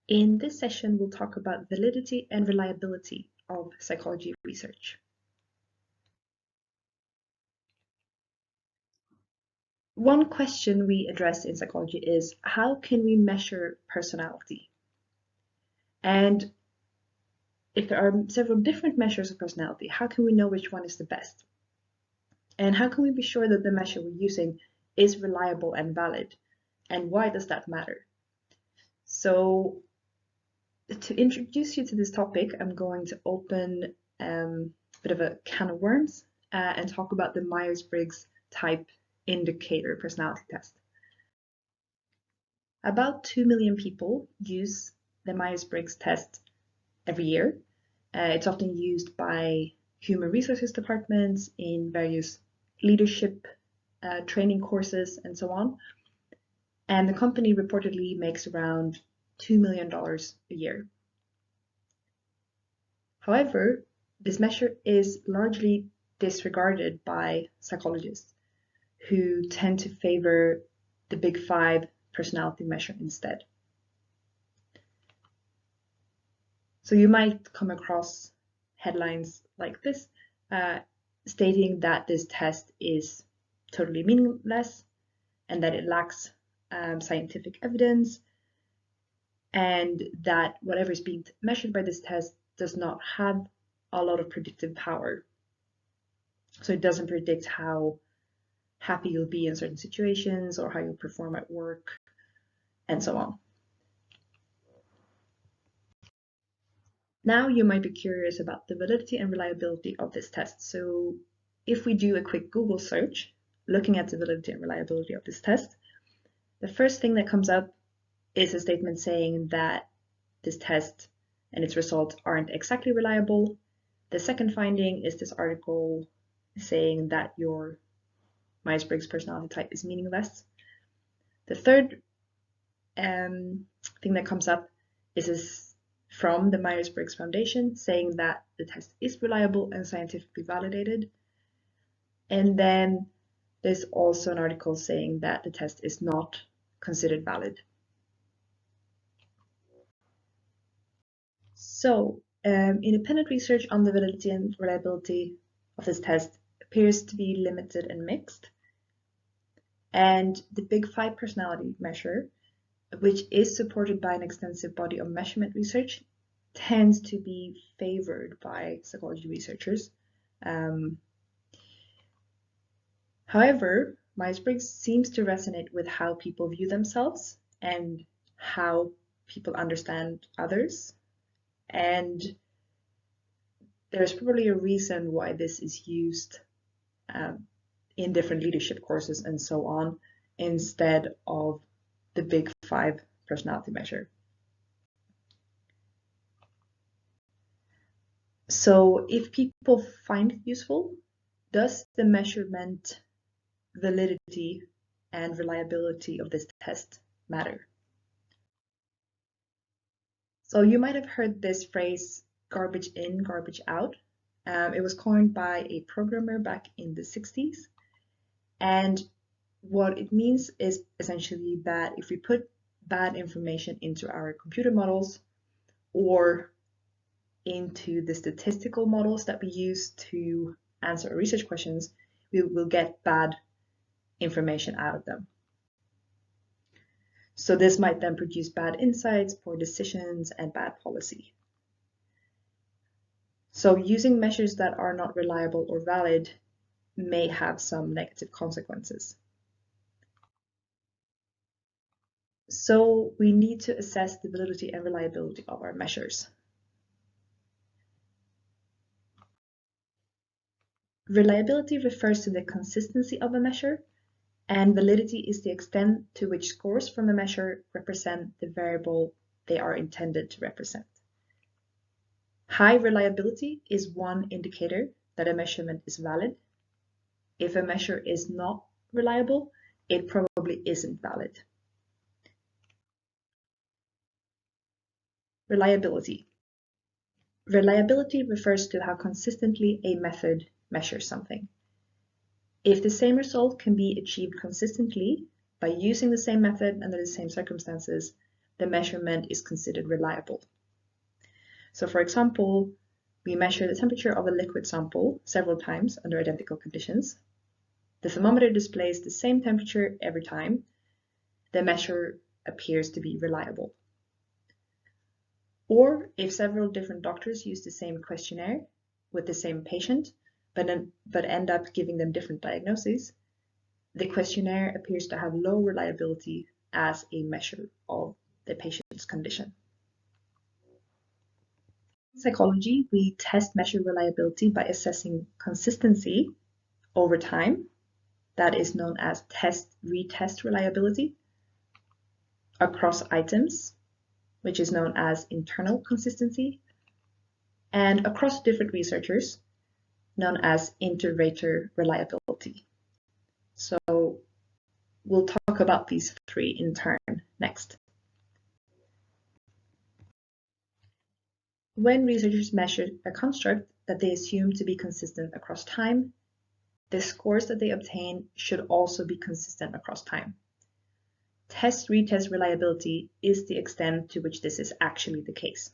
In this session, we'll talk about validity and reliability of psychology research. One question we address in psychology is, how can we measure personality? And if there are several different measures of personality, how can we know which one is the best? And how can we be sure that the measure we're using is reliable and valid? And why does that matter? So to introduce you to this topic, I'm going to open a bit of a can of worms and talk about the Myers-Briggs Type Indicator Personality Test. About 2 million people use the Myers-Briggs test every year. It's often used by human resources departments in various leadership training courses and so on. And the company reportedly makes around $2 million a year. However, this measure is largely disregarded by psychologists who tend to favor the Big Five personality measure instead. So you might come across headlines like this, stating that this test is totally meaningless and that it lacks scientific evidence, and that whatever is being measured by this test does not have a lot of predictive power. So it doesn't predict how happy you'll be in certain situations or how you'll perform at work and so on. Now you might be curious about the validity and reliability of this test. So if we do a quick Google search looking at the validity and reliability of this test, the first thing that comes up is a statement saying that this test and its results aren't exactly reliable. The second finding is this article saying that your Myers-Briggs personality type is meaningless. The third thing that comes up is this from the Myers-Briggs Foundation saying that the test is reliable and scientifically validated. And then there's also an article saying that the test is not considered valid. So, independent research on the validity and reliability of this test appears to be limited and mixed. And the Big Five personality measure, which is supported by an extensive body of measurement research, tends to be favored by psychology researchers. However, Myers-Briggs seems to resonate with how people view themselves and how people understand others. And there's probably a reason why this is used in different leadership courses and so on, instead of the Big Five personality measure. So if people find it useful, does the measurement validity and reliability of this test matter? So you might have heard this phrase, garbage in, garbage out. It was coined by a programmer back in the 60s. And what it means is essentially that if we put bad information into our computer models or into the statistical models that we use to answer our research questions, we will get bad information out of them. So this might then produce bad insights, poor decisions, and bad policy. So using measures that are not reliable or valid may have some negative consequences. So we need to assess the validity and reliability of our measures. Reliability refers to the consistency of a measure, and validity is the extent to which scores from a measure represent the variable they are intended to represent. High reliability is one indicator that a measurement is valid. If a measure is not reliable, it probably isn't valid. Reliability. Reliability refers to how consistently a method measures something. If the same result can be achieved consistently by using the same method under the same circumstances, the measurement is considered reliable. So for example, we measure the temperature of a liquid sample several times under identical conditions. The thermometer displays the same temperature every time. The measure appears to be reliable. Or if several different doctors use the same questionnaire with the same patient, but end up giving them different diagnoses, the questionnaire appears to have low reliability as a measure of the patient's condition. In psychology, we measure reliability by assessing consistency over time. That is known as retest reliability across items, which is known as internal consistency, and across different researchers, known as inter-rater reliability. So we'll talk about these three in turn next. When researchers measure a construct that they assume to be consistent across time, the scores that they obtain should also be consistent across time. Retest reliability is the extent to which this is actually the case.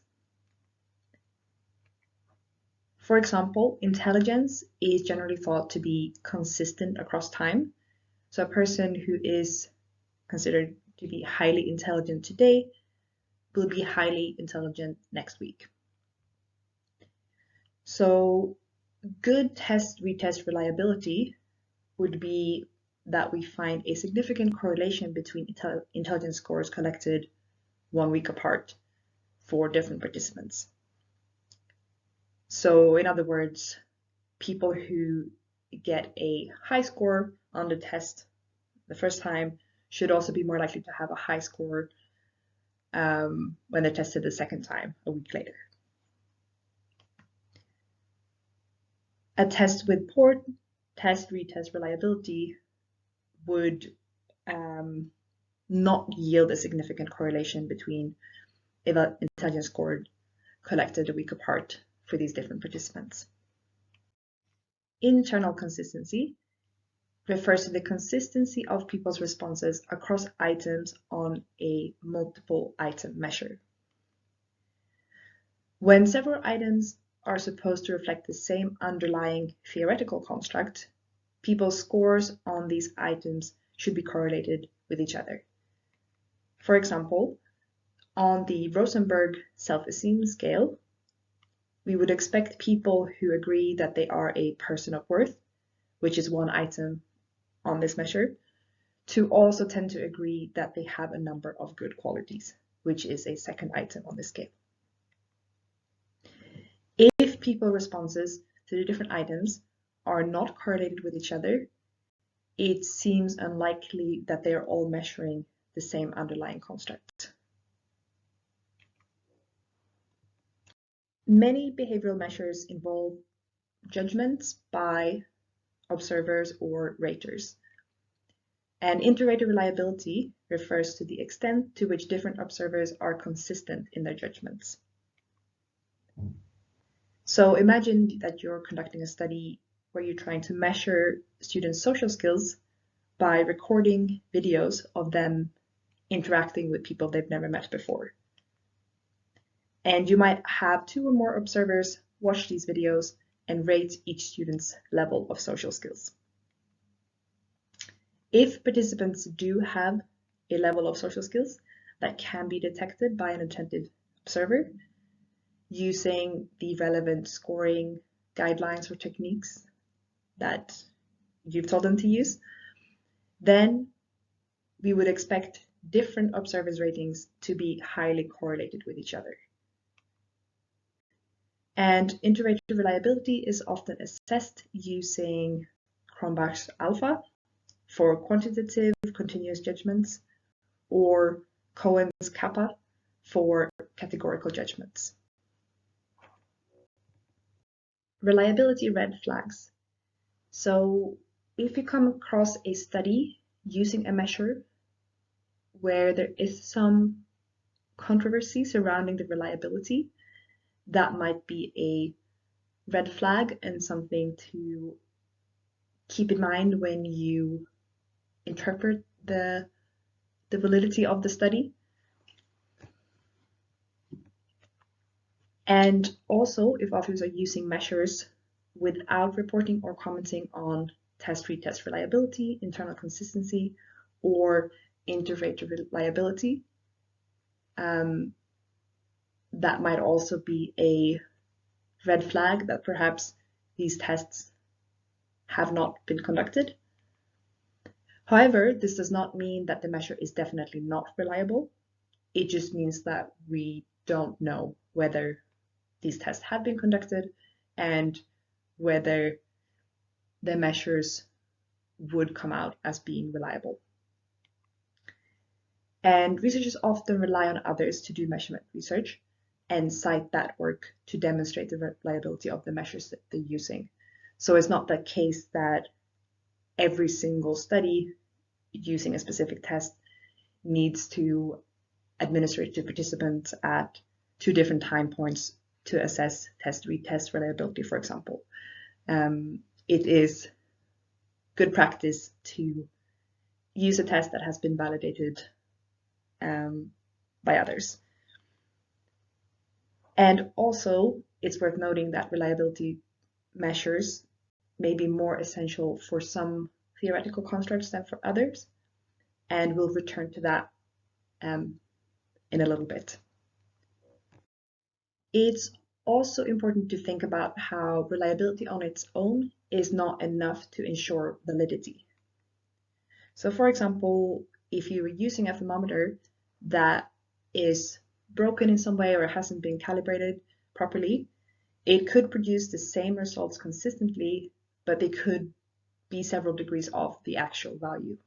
For example, intelligence is generally thought to be consistent across time. So a person who is considered to be highly intelligent today will be highly intelligent next week. So good retest reliability would be that we find a significant correlation between intelligence scores collected 1 week apart for different participants. So in other words, people who get a high score on the test the first time should also be more likely to have a high score when they're tested the second time a week later. A test with poor retest reliability would not yield a significant correlation between intelligence scored collected a week apart for these different participants. Internal consistency refers to the consistency of people's responses across items on a multiple item measure. When several items are supposed to reflect the same underlying theoretical construct, people's scores on these items should be correlated with each other. For example, on the Rosenberg self-esteem scale, we would expect people who agree that they are a person of worth, which is one item on this measure, to also tend to agree that they have a number of good qualities, which is a second item on the scale. If people's responses to the different items are not correlated with each other, it seems unlikely that they are all measuring the same underlying construct. Many behavioral measures involve judgments by observers or raters. And inter-rater reliability refers to the extent to which different observers are consistent in their judgments. So imagine that you're conducting a study where you're trying to measure students' social skills by recording videos of them interacting with people they've never met before. And you might have 2 or more observers watch these videos and rate each student's level of social skills. If participants do have a level of social skills that can be detected by an attentive observer using the relevant scoring guidelines or techniques that you've told them to use, then we would expect different observers' ratings to be highly correlated with each other. And inter-rater reliability is often assessed using Cronbach's alpha for quantitative continuous judgments, or Cohen's kappa for categorical judgments. Reliability red flags. So if you come across a study using a measure where there is some controversy surrounding the reliability, that might be a red flag and something to keep in mind when you interpret the validity of the study. And also, if authors are using measures without reporting or commenting on test-retest reliability, internal consistency, or interrater reliability, that might also be a red flag that perhaps these tests have not been conducted. However, this does not mean that the measure is definitely not reliable. It just means that we don't know whether these tests have been conducted and whether the measures would come out as being reliable. And researchers often rely on others to do measurement research and cite that work to demonstrate the reliability of the measures that they're using. So it's not the case that every single study using a specific test needs to administer it to participants at 2 different time points to assess test-retest reliability, for example. It is good practice to use a test that has been validated by others. And also, it's worth noting that reliability measures may be more essential for some theoretical constructs than for others, and we'll return to that in a little bit. It's also important to think about how reliability on its own is not enough to ensure validity. So for example, if you were using a thermometer that is broken in some way or hasn't been calibrated properly, it could produce the same results consistently, but they could be several degrees off the actual value.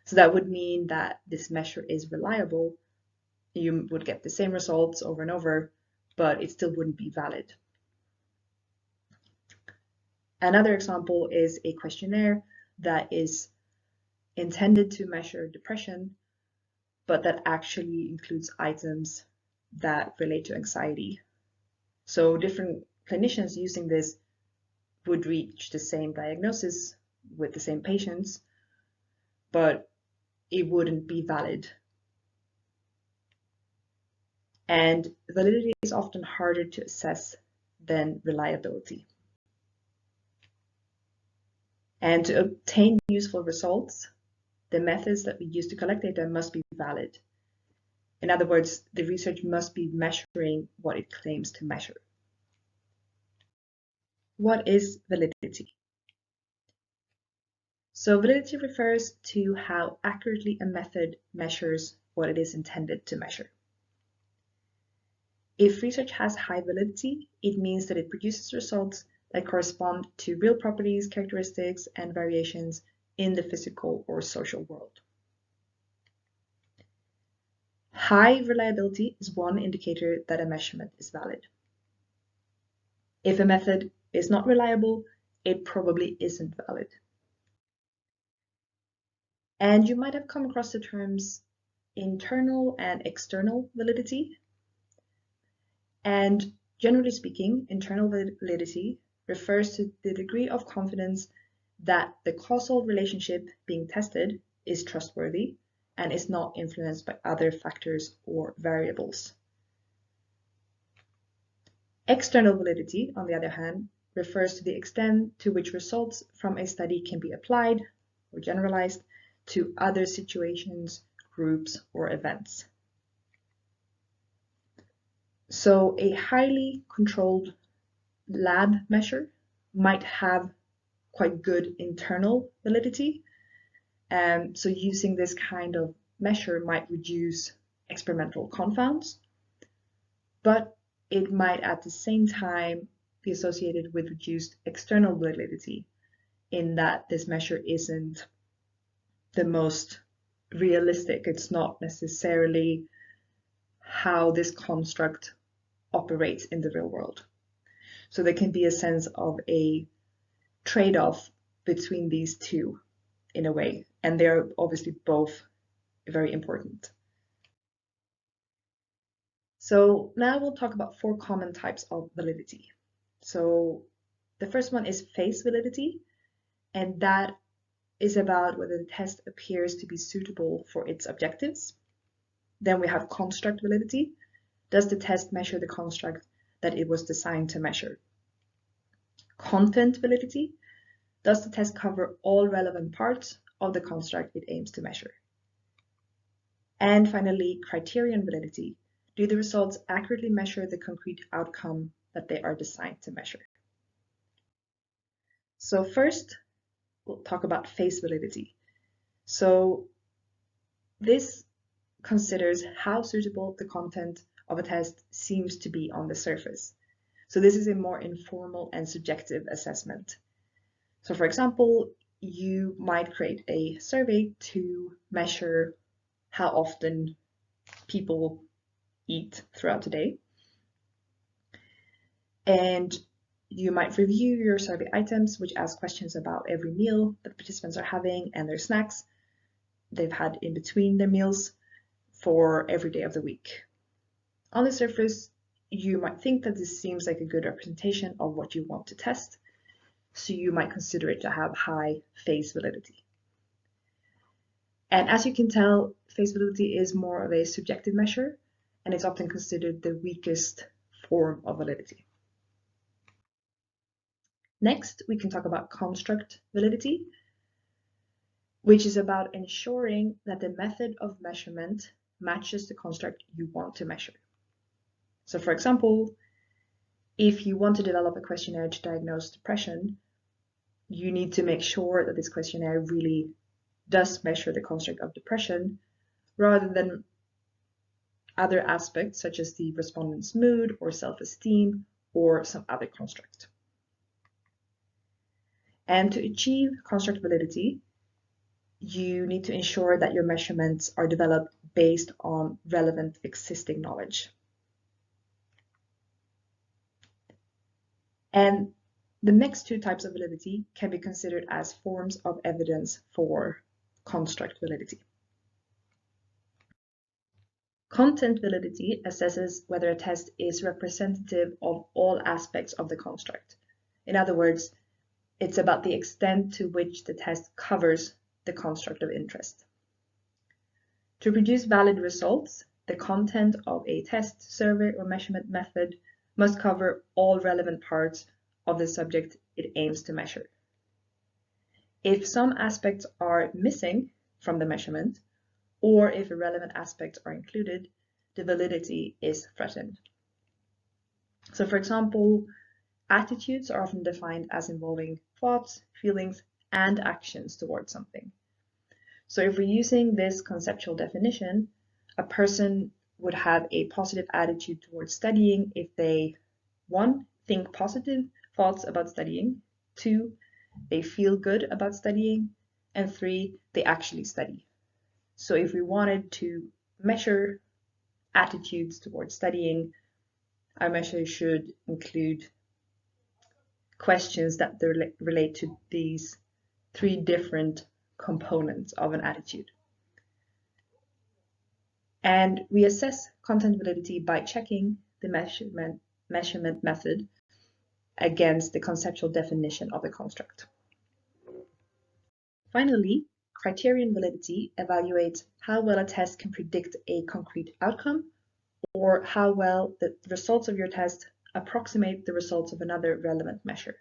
So that would mean that this measure is reliable. You would get the same results over and over, but it still wouldn't be valid. Another example is a questionnaire that is intended to measure depression, but that actually includes items that relate to anxiety. So different clinicians using this would reach the same diagnosis with the same patients, but it wouldn't be valid. And validity is often harder to assess than reliability. And to obtain useful results, the methods that we use to collect data must be valid. In other words, the research must be measuring what it claims to measure. What is validity? So validity refers to how accurately a method measures what it is intended to measure. If research has high validity, it means that it produces results that correspond to real properties, characteristics, and variations in the physical or social world. High reliability is one indicator that a measurement is valid. If a method is not reliable, it probably isn't valid. And you might have come across the terms internal and external validity. And generally speaking, internal validity refers to the degree of confidence that the causal relationship being tested is trustworthy and is not influenced by other factors or variables. External validity, on the other hand, refers to the extent to which results from a study can be applied or generalized to other situations, groups, or events. So a highly controlled lab measure might have quite good internal validity. So using this kind of measure might reduce experimental confounds, but it might at the same time be associated with reduced external validity in that this measure isn't the most realistic. It's not necessarily how this construct operates in the real world. So there can be a sense of a trade-off between these two in a way, and they're obviously both very important. So now we'll talk about 4 common types of validity. So the first one is phase validity, and that is about whether the test appears to be suitable for its objectives. Then we have construct validity, Does the test measure the construct that it was designed to measure? Content validity. Does the test cover all relevant parts of the construct it aims to measure? And finally, criterion validity. Do the results accurately measure the concrete outcome that they are designed to measure? So first, we'll talk about face validity. So this considers how suitable the content of a test seems to be on the surface. So this is a more informal and subjective assessment. So for example, you might create a survey to measure how often people eat throughout the day. And you might review your survey items, which ask questions about every meal that participants are having and their snacks they've had in between their meals for every day of the week. On the surface, you might think that this seems like a good representation of what you want to test, so you might consider it to have high face validity. And as you can tell, face validity is more of a subjective measure, and it's often considered the weakest form of validity. Next, we can talk about construct validity, which is about ensuring that the method of measurement matches the construct you want to measure. So for example, if you want to develop a questionnaire to diagnose depression, you need to make sure that this questionnaire really does measure the construct of depression rather than other aspects such as the respondent's mood or self-esteem or some other construct. And to achieve construct validity, you need to ensure that your measurements are developed based on relevant existing knowledge. And the next two types of validity can be considered as forms of evidence for construct validity. Content validity assesses whether a test is representative of all aspects of the construct. In other words, it's about the extent to which the test covers the construct of interest. To produce valid results, the content of a test, survey, or measurement method must cover all relevant parts of the subject it aims to measure. If some aspects are missing from the measurement, or if irrelevant aspects are included, the validity is threatened. So for example, attitudes are often defined as involving thoughts, feelings, and actions towards something. So if we're using this conceptual definition, a person would have a positive attitude towards studying if they, 1, think positive thoughts about studying, 2, they feel good about studying, and 3, they actually study. So if we wanted to measure attitudes towards studying, our measure should include questions that relate to these 3 different components of an attitude. And we assess content validity by checking the measurement method against the conceptual definition of the construct. Finally, criterion validity evaluates how well a test can predict a concrete outcome or how well the results of your test approximate the results of another relevant measure.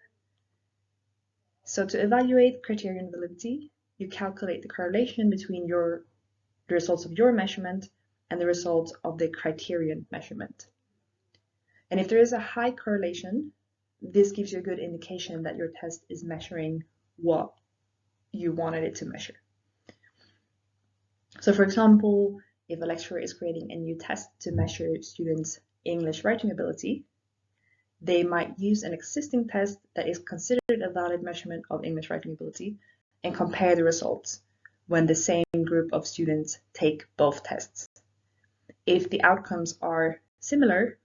So to evaluate criterion validity, you calculate the correlation between the results of your measurement and the results of the criterion measurement. And if there is a high correlation, this gives you a good indication that your test is measuring what you wanted it to measure. So for example, if a lecturer is creating a new test to measure students' English writing ability, they might use an existing test that is considered a valid measurement of English writing ability and compare the results when the same group of students take both tests. If the outcomes are similar,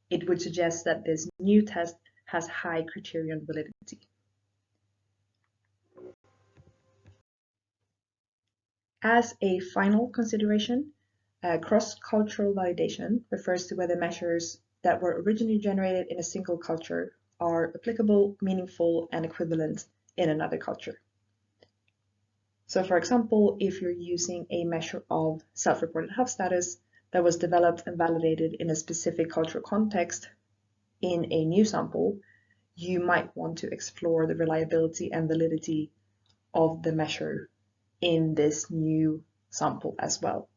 it would suggest that this new test has high criterion validity. As a final consideration, cross-cultural validation refers to whether measures that were originally generated in a single culture are applicable, meaningful, and equivalent in another culture. So for example, if you're using a measure of self-reported health status that was developed and validated in a specific cultural context in a new sample, you might want to explore the reliability and validity of the measure in this new sample as well.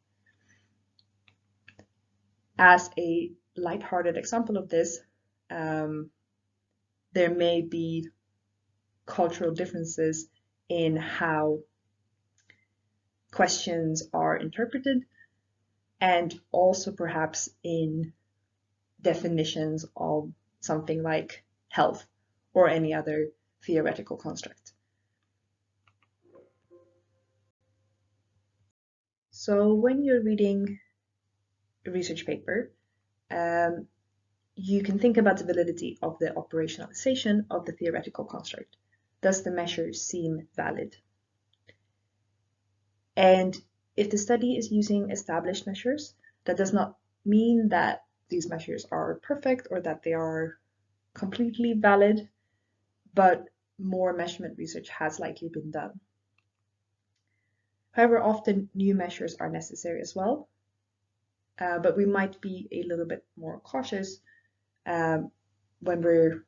As a lighthearted example of this, there may be cultural differences in how questions are interpreted, and also perhaps in definitions of something like health or any other theoretical construct. So when you're reading a research paper, you can think about the validity of the operationalization of the theoretical construct. Does the measure seem valid? And if the study is using established measures, that does not mean that these measures are perfect or that they are completely valid, but more measurement research has likely been done. However, often new measures are necessary as well, but we might be a little bit more cautious when we're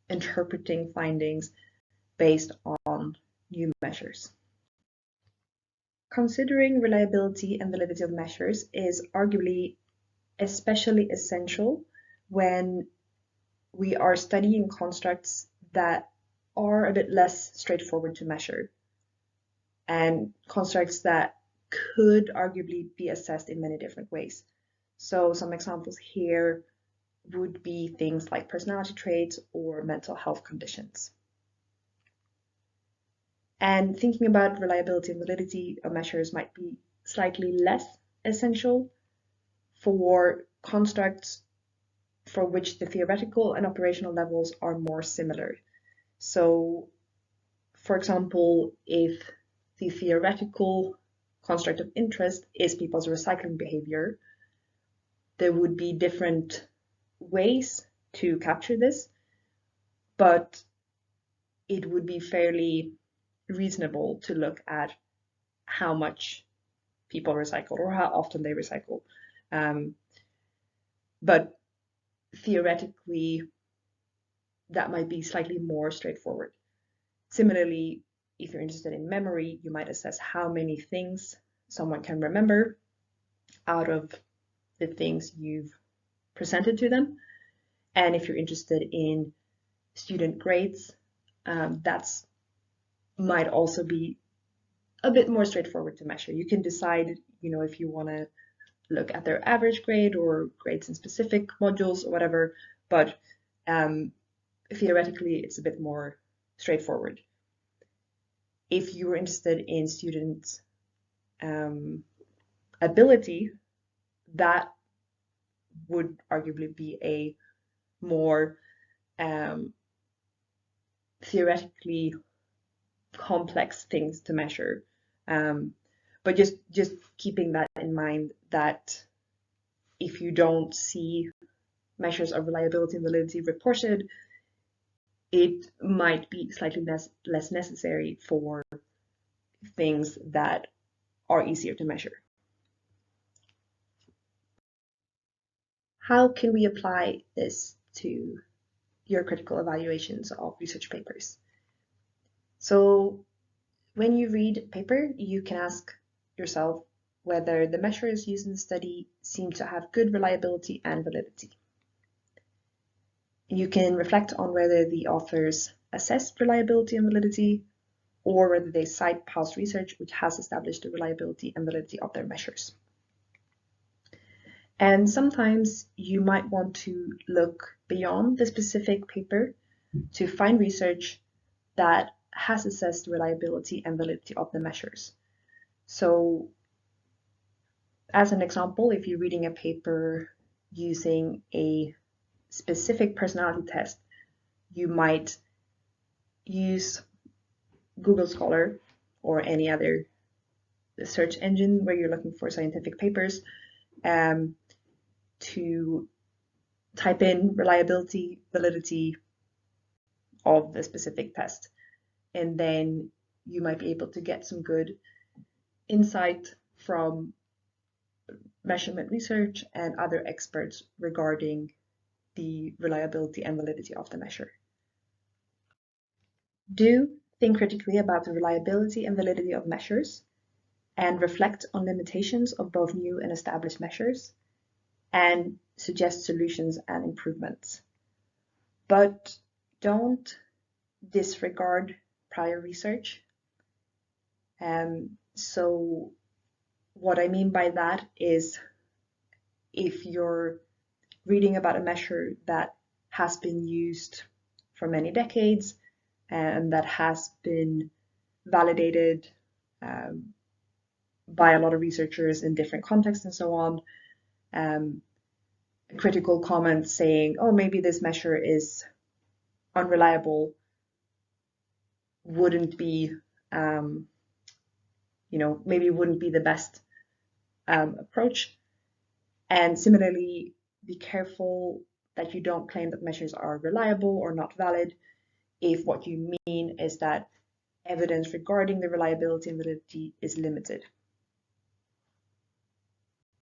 interpreting findings based on new measures. Considering reliability and validity of measures is arguably especially essential when we are studying constructs that are a bit less straightforward to measure, and constructs that could arguably be assessed in many different ways. So some examples here would be things like personality traits or mental health conditions. And thinking about reliability and validity of measures might be slightly less essential for constructs for which the theoretical and operational levels are more similar. So, for example, if the theoretical construct of interest is people's recycling behavior, there would be different ways to capture this, but it would be fairly reasonable to look at how much people recycle or how often they recycle. But theoretically, that might be slightly more straightforward. Similarly, if you're interested in memory, you might assess how many things someone can remember out of the things you've presented to them. And if you're interested in student grades, that's might also be a bit more straightforward to measure. You can decide, if you want to look at their average grade or grades in specific modules or whatever, but theoretically it's a bit more straightforward. If you were interested in students' ability, that would arguably be a more theoretically complex things to measure. But just keeping that in mind, that if you don't see measures of reliability and validity reported, it might be slightly less necessary for things that are easier to measure. How can we apply this to your critical evaluations of research papers? So when you read a paper, you can ask yourself whether the measures used in the study seem to have good reliability and validity. You can reflect on whether the authors assessed reliability and validity, or whether they cite past research which has established the reliability and validity of their measures. And sometimes you might want to look beyond the specific paper to find research that has assessed the reliability and validity of the measures. So, as an example, if you're reading a paper using a specific personality test, you might use Google Scholar or any other search engine where you're looking for scientific papers to type in reliability, validity of the specific test. And then you might be able to get some good insight from measurement research and other experts regarding the reliability and validity of the measure. Do think critically about the reliability and validity of measures and reflect on limitations of both new and established measures and suggest solutions and improvements. But don't disregard prior research. So what I mean by that is if you're reading about a measure that has been used for many decades and that has been validated by a lot of researchers in different contexts and so on, critical comments saying, oh, maybe this measure is unreliable wouldn't be, maybe wouldn't be the best approach. And similarly, be careful that you don't claim that measures are reliable or not valid if what you mean is that evidence regarding the reliability and validity is limited.